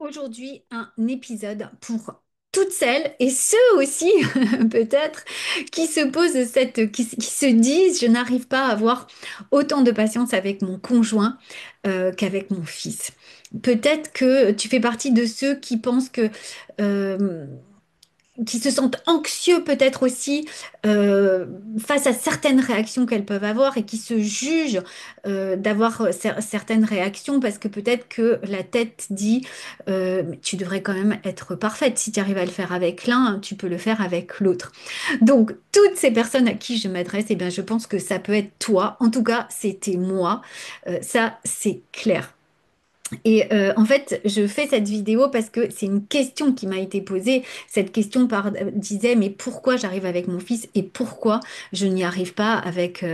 Aujourd'hui, un épisode pour toutes celles et ceux aussi, peut-être, qui se posent qui se disent, je n'arrive pas à avoir autant de patience avec mon conjoint qu'avec mon fils. Peut-être que tu fais partie de ceux qui pensent que euh, qui se sentent anxieux peut-être aussi euh, face à certaines réactions qu'elles peuvent avoir et qui se jugent d'avoir certaines réactions parce que peut-être que la tête dit mais tu devrais quand même être parfaite. Si tu arrives à le faire avec l'un, tu peux le faire avec l'autre. Donc toutes ces personnes à qui je m'adresse, eh bien, je pense que ça peut être toi. En tout cas, c'était moi. Ça, c'est clair. Et en fait, je fais cette vidéo parce que c'est une question qui m'a été posée. Cette question disait, mais pourquoi j'arrive avec mon fils et pourquoi je n'y arrive pas avec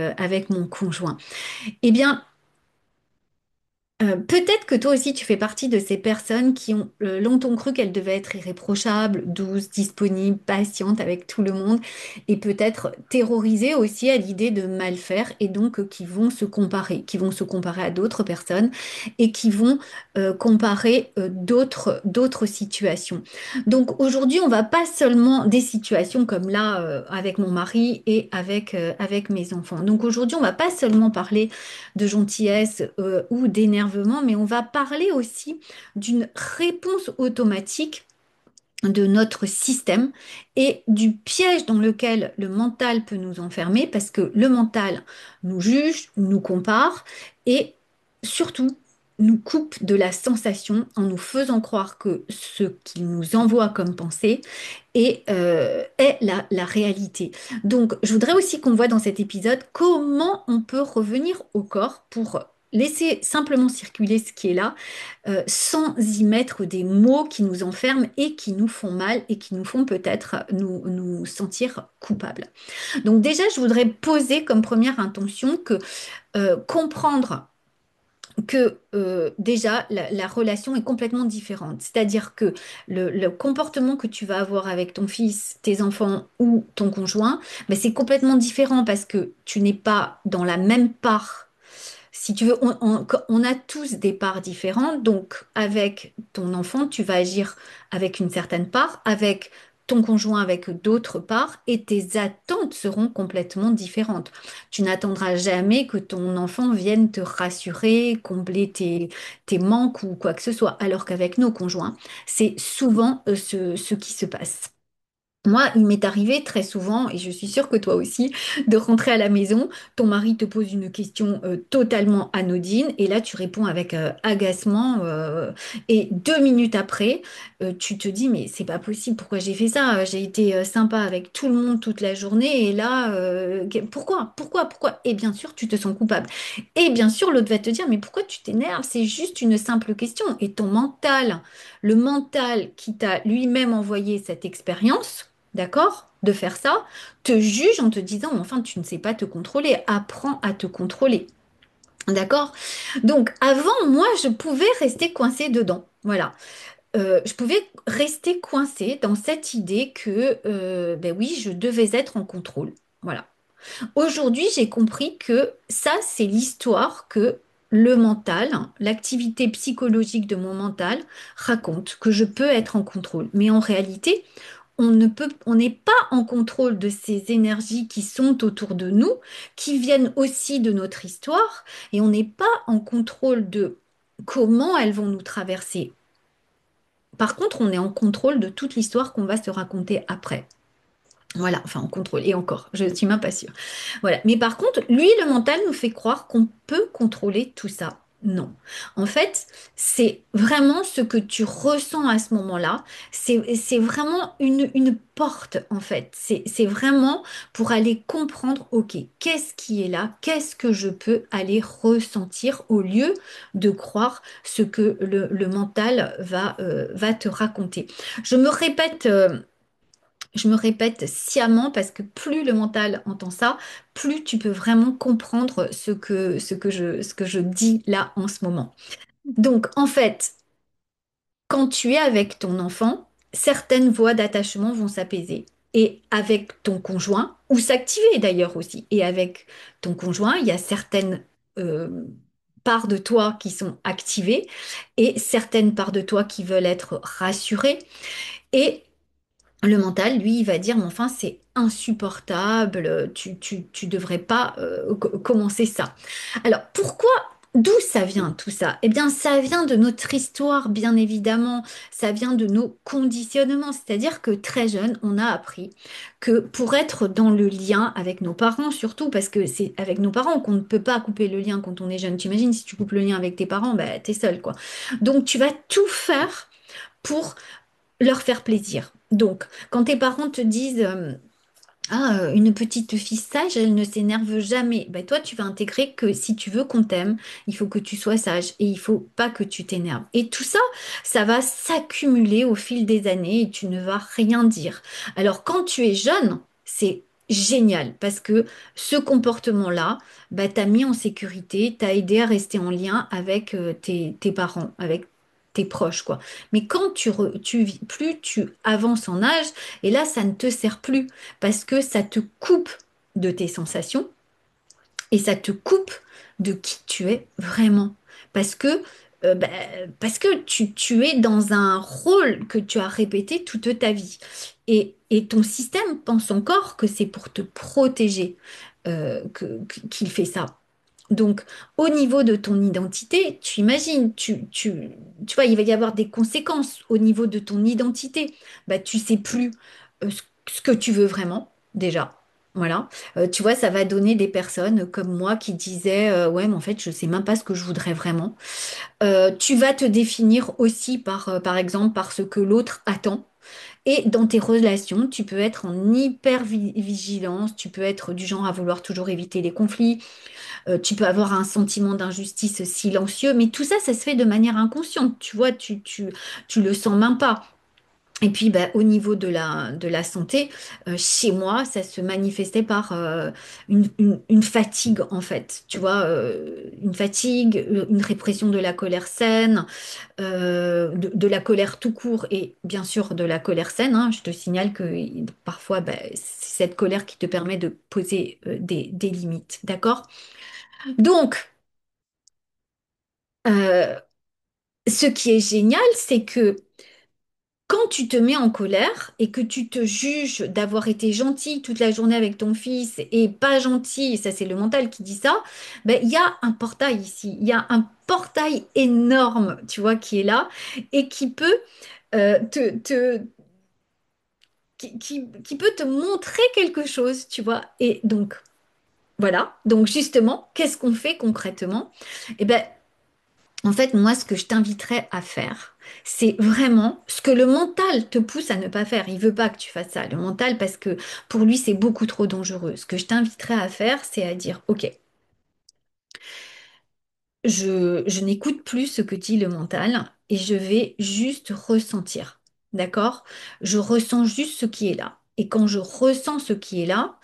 mon conjoint? Eh bien, peut-être que toi aussi tu fais partie de ces personnes qui ont longtemps cru qu'elles devaient être irréprochables, douces, disponibles, patientes avec tout le monde et peut-être terrorisées aussi à l'idée de mal faire et donc qui vont se comparer à d'autres personnes et qui vont comparer d'autres situations. Donc aujourd'hui on va pas seulement des situations comme là avec mon mari et avec mes enfants. Donc aujourd'hui on va pas seulement parler de gentillesse ou d'énervement, mais on va parler aussi d'une réponse automatique de notre système et du piège dans lequel le mental peut nous enfermer, parce que le mental nous juge, nous compare et surtout nous coupe de la sensation en nous faisant croire que ce qu'il nous envoie comme pensée est la réalité. Donc, je voudrais aussi qu'on voit dans cet épisode comment on peut revenir au corps pour laisser simplement circuler ce qui est là, sans y mettre des mots qui nous enferment et qui nous font mal et qui nous font peut-être nous sentir coupables. Donc déjà, je voudrais poser comme première intention que comprendre que déjà la relation est complètement différente. C'est-à-dire que le comportement que tu vas avoir avec ton fils, tes enfants ou ton conjoint, mais c'est complètement différent parce que tu n'es pas dans la même part. Si tu veux, on a tous des parts différentes. Donc, avec ton enfant, tu vas agir avec une certaine part, avec ton conjoint avec d'autres parts, et tes attentes seront complètement différentes. Tu n'attendras jamais que ton enfant vienne te rassurer, combler tes manques ou quoi que ce soit, alors qu'avec nos conjoints, c'est souvent ce qui se passe. Moi, il m'est arrivé très souvent, et je suis sûre que toi aussi, de rentrer à la maison, ton mari te pose une question totalement anodine, et là tu réponds avec agacement, et 2 minutes après, tu te dis, mais c'est pas possible, pourquoi j'ai fait ça? J'ai été sympa avec tout le monde toute la journée, et là, pourquoi? Et bien sûr, tu te sens coupable. Et bien sûr, l'autre va te dire, mais pourquoi tu t'énerves? C'est juste une simple question. Et ton mental, le mental qui t'a lui-même envoyé cette expérience, d'accord, de faire ça, te juge en te disant, mais enfin, tu ne sais pas te contrôler, apprends à te contrôler. D'accord? Donc, avant, moi, je pouvais rester coincée dedans. Voilà. Je pouvais rester coincée dans cette idée que, ben oui, je devais être en contrôle. Voilà. Aujourd'hui, j'ai compris que ça, c'est l'histoire que le mental, l'activité psychologique de mon mental raconte, que je peux être en contrôle. Mais en réalité, on n'est pas en contrôle de ces énergies qui sont autour de nous, qui viennent aussi de notre histoire, et on n'est pas en contrôle de comment elles vont nous traverser. Par contre, on est en contrôle de toute l'histoire qu'on va se raconter après. Voilà, enfin, en contrôle, et encore, je ne suis même pas sûre. Voilà. Mais par contre, lui, le mental nous fait croire qu'on peut contrôler tout ça. Non. En fait, c'est vraiment ce que tu ressens à ce moment-là. C'est vraiment une porte, en fait. C'est vraiment pour aller comprendre, OK, qu'est-ce qui est là? Qu'est-ce que je peux aller ressentir au lieu de croire ce que le mental va te raconter. Je me répète. Je me répète sciemment parce que plus le mental entend ça, plus tu peux vraiment comprendre ce que je dis là en ce moment. Donc, en fait, quand tu es avec ton enfant, certaines voies d'attachement vont s'apaiser. Et avec ton conjoint, ou s'activer d'ailleurs aussi. Et avec ton conjoint, il y a certaines parts de toi qui sont activées et certaines parts de toi qui veulent être rassurées. Et le mental, lui, il va dire, mais enfin, c'est insupportable, tu devrais pas commencer ça. Alors, pourquoi, d'où ça vient tout ça? Eh bien, ça vient de notre histoire, bien évidemment, ça vient de nos conditionnements, c'est-à-dire que très jeune, on a appris que pour être dans le lien avec nos parents, surtout parce que c'est avec nos parents qu'on ne peut pas couper le lien quand on est jeune. T'imagines, si tu coupes le lien avec tes parents, bah, t'es seul, quoi. Donc, tu vas tout faire pour leur faire plaisir. Donc, quand tes parents te disent une petite fille sage, elle ne s'énerve jamais, ben, toi, tu vas intégrer que si tu veux qu'on t'aime, il faut que tu sois sage et il faut pas que tu t'énerves. Et tout ça, ça va s'accumuler au fil des années et tu ne vas rien dire. Alors, quand tu es jeune, c'est génial parce que ce comportement-là, bah, t'a mis en sécurité, t'a aidé à rester en lien avec tes parents, avec tes proches, quoi. Mais quand plus tu avances en âge, et là, ça ne te sert plus parce que ça te coupe de tes sensations et ça te coupe de qui tu es vraiment. Parce que, bah, parce que tu es dans un rôle que tu as répété toute ta vie. Et ton système pense encore que c'est pour te protéger qu'il fait ça. Donc, au niveau de ton identité, tu imagines, tu vois, il va y avoir des conséquences au niveau de ton identité. Bah, tu sais plus ce que tu veux vraiment, déjà. Voilà. Tu vois, ça va donner des personnes comme moi qui disaient, ouais, mais en fait, je sais même pas ce que je voudrais vraiment. Tu vas te définir aussi par exemple, par ce que l'autre attend. Et dans tes relations, tu peux être en hyper-vigilance, tu peux être du genre à vouloir toujours éviter les conflits, tu peux avoir un sentiment d'injustice silencieux, mais tout ça, ça se fait de manière inconsciente, tu vois, tu le sens même pas. Et puis, bah, au niveau de la santé, chez moi, ça se manifestait par une fatigue, en fait. Tu vois, une fatigue, une répression de la colère saine, de la colère tout court et bien sûr de la colère saine, hein. Je te signale que parfois, bah, c'est cette colère qui te permet de poser des limites. D'accord? Donc, euh, ce qui est génial, c'est que quand tu te mets en colère et que tu te juges d'avoir été gentil toute la journée avec ton fils et pas gentil, et ça c'est le mental qui dit ça, ben, il y a un portail ici, il y a un portail énorme, tu vois, qui est là et qui peut qui peut te montrer quelque chose, tu vois. Et donc, voilà. Donc, justement, qu'est-ce qu'on fait concrètement? Eh ben, en fait, moi, ce que je t'inviterais à faire, c'est vraiment ce que le mental te pousse à ne pas faire. Il veut pas que tu fasses ça, le mental, parce que pour lui, c'est beaucoup trop dangereux. Ce que je t'inviterais à faire, c'est à dire, OK, je n'écoute plus ce que dit le mental et je vais juste ressentir. D'accord? Je ressens juste ce qui est là. Et quand je ressens ce qui est là,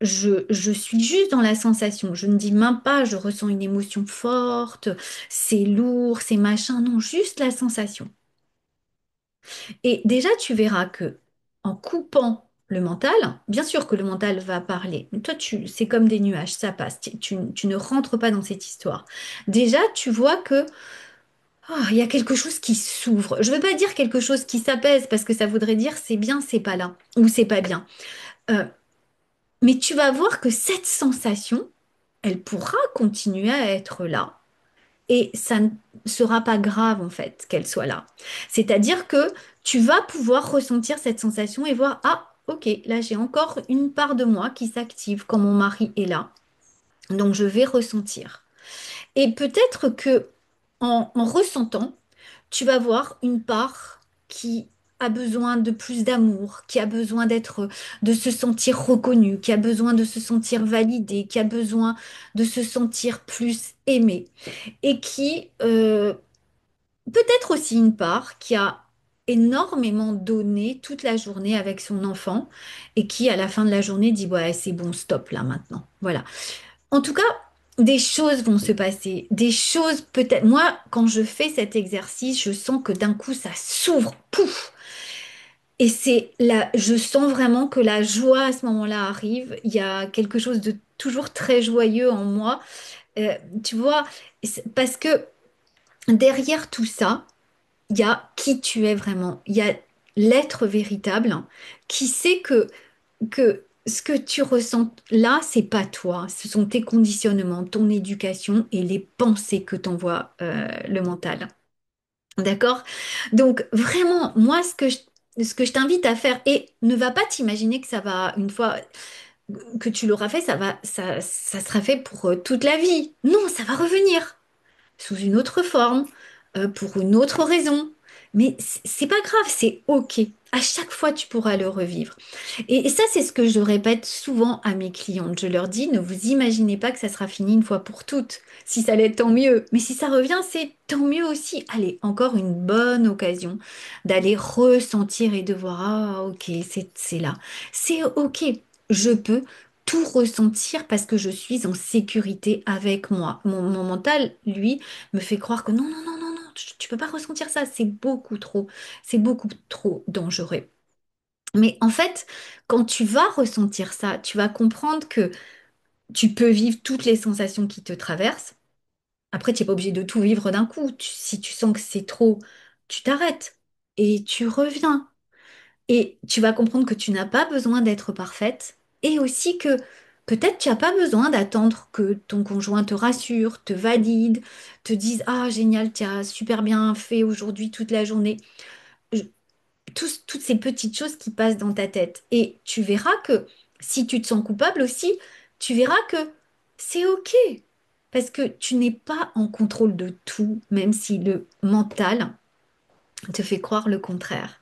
je suis juste dans la sensation. Je ne dis même pas, je ressens une émotion forte, c'est lourd, c'est machin. Non, juste la sensation. Et déjà, tu verras que en coupant le mental, bien sûr que le mental va parler. Mais toi, c'est comme des nuages, ça passe. Tu ne rentres pas dans cette histoire. Déjà, tu vois que il y a quelque chose qui s'ouvre. Je ne veux pas dire quelque chose qui s'apaise parce que ça voudrait dire c'est bien, c'est pas là ou c'est pas bien. Euh, Mais tu vas voir que cette sensation, elle pourra continuer à être là et ça ne sera pas grave en fait qu'elle soit là. C'est-à-dire que tu vas pouvoir ressentir cette sensation et voir, ah, ok, là j'ai encore une part de moi qui s'active quand mon mari est là. Donc je vais ressentir. Et peut-être que en ressentant, tu vas voir une part qui a besoin de plus d'amour, qui a besoin de se sentir reconnu, qui a besoin de se sentir validé, qui a besoin de se sentir plus aimé, et qui peut-être aussi une part qui a énormément donné toute la journée avec son enfant et qui à la fin de la journée dit ouais c'est bon stop là maintenant. Voilà. En tout cas, des choses vont se passer, des choses peut-être. Moi, quand je fais cet exercice, je sens que d'un coup, ça s'ouvre, pouf! Et c'est là, je sens vraiment que la joie à ce moment-là arrive. Il y a quelque chose de toujours très joyeux en moi. Euh, Tu vois, parce que derrière tout ça, il y a qui tu es vraiment. Il y a l'être véritable qui sait que ce que tu ressens là, c'est pas toi. Ce sont tes conditionnements, ton éducation et les pensées que t'envoie le mental. D'accord? Donc vraiment, moi, ce que je t'invite à faire, et ne va pas t'imaginer que ça va, une fois que tu l'auras fait, ça sera fait pour toute la vie. Non, ça va revenir sous une autre forme, pour une autre raison. Mais c'est pas grave, c'est OK. À chaque fois, tu pourras le revivre. Et ça, c'est ce que je répète souvent à mes clientes. Je leur dis, ne vous imaginez pas que ça sera fini une fois pour toutes. Si ça l'est, tant mieux. Mais si ça revient, c'est tant mieux aussi. Allez, encore une bonne occasion d'aller ressentir et de voir, ah, ok, c'est là. C'est ok. Je peux tout ressentir parce que je suis en sécurité avec moi. Mon mental, lui, me fait croire que non, non, non, non, non, tu peux pas ressentir ça. C'est beaucoup trop dangereux. Mais en fait, quand tu vas ressentir ça, tu vas comprendre que tu peux vivre toutes les sensations qui te traversent. Après, tu n'es pas obligé de tout vivre d'un coup. Si tu sens que c'est trop, tu t'arrêtes et tu reviens. Et tu vas comprendre que tu n'as pas besoin d'être parfaite et aussi que peut-être tu n'as pas besoin d'attendre que ton conjoint te rassure, te valide, te dise, ah génial, tu as super bien fait aujourd'hui toute la journée. Toutes ces petites choses qui passent dans ta tête. Et tu verras que si tu te sens coupable aussi, tu verras que c'est OK. Parce que tu n'es pas en contrôle de tout, même si le mental te fait croire le contraire.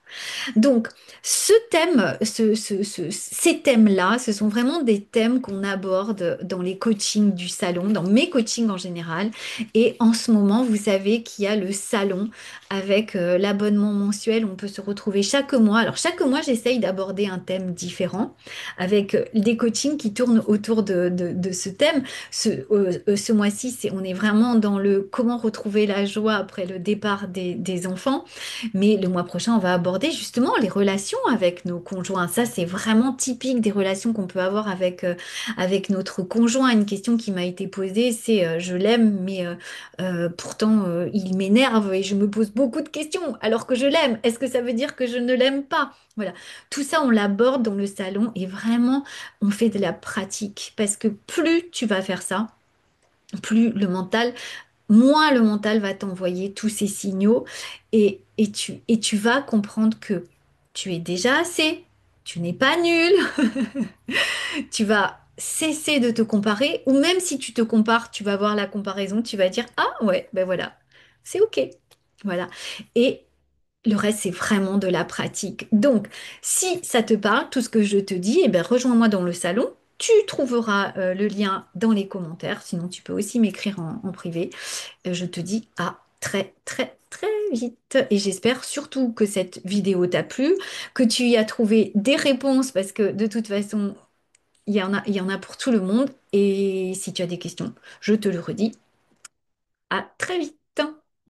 Donc, ce thème, ces thèmes-là, ce sont vraiment des thèmes qu'on aborde dans les coachings du salon, dans mes coachings en général. Et en ce moment, vous savez qu'il y a le salon avec l'abonnement mensuel. On peut se retrouver chaque mois. Alors, chaque mois, j'essaye d'aborder un thème différent avec des coachings qui tournent autour de ce thème. Ce mois-ci, on est vraiment dans le comment retrouver la joie après le départ des enfants. Mais le mois prochain, on va aborder justement les relations avec nos conjoints. Ça, c'est vraiment typique des relations qu'on peut avoir avec notre conjoint. Une question qui m'a été posée, c'est je l'aime, mais pourtant il m'énerve et je me pose beaucoup de questions alors que je l'aime. Est-ce que ça veut dire que je ne l'aime pas? Voilà. Tout ça, on l'aborde dans le salon et vraiment, on fait de la pratique parce que plus tu vas faire ça, plus le mental moins le mental va t'envoyer tous ces signaux et tu vas comprendre que tu es déjà assez, tu n'es pas nul, tu vas cesser de te comparer ou même si tu te compares, tu vas voir la comparaison, tu vas dire, ah ouais, ben voilà, c'est OK. Voilà. Et le reste, c'est vraiment de la pratique. Donc, si ça te parle, tout ce que je te dis, eh ben, rejoins-moi dans le salon. Tu trouveras le lien dans les commentaires. Sinon, tu peux aussi m'écrire en privé. Je te dis à très très très vite. Et j'espère surtout que cette vidéo t'a plu, que tu y as trouvé des réponses parce que de toute façon, il y en a pour tout le monde. Et si tu as des questions, je te le redis, à très vite.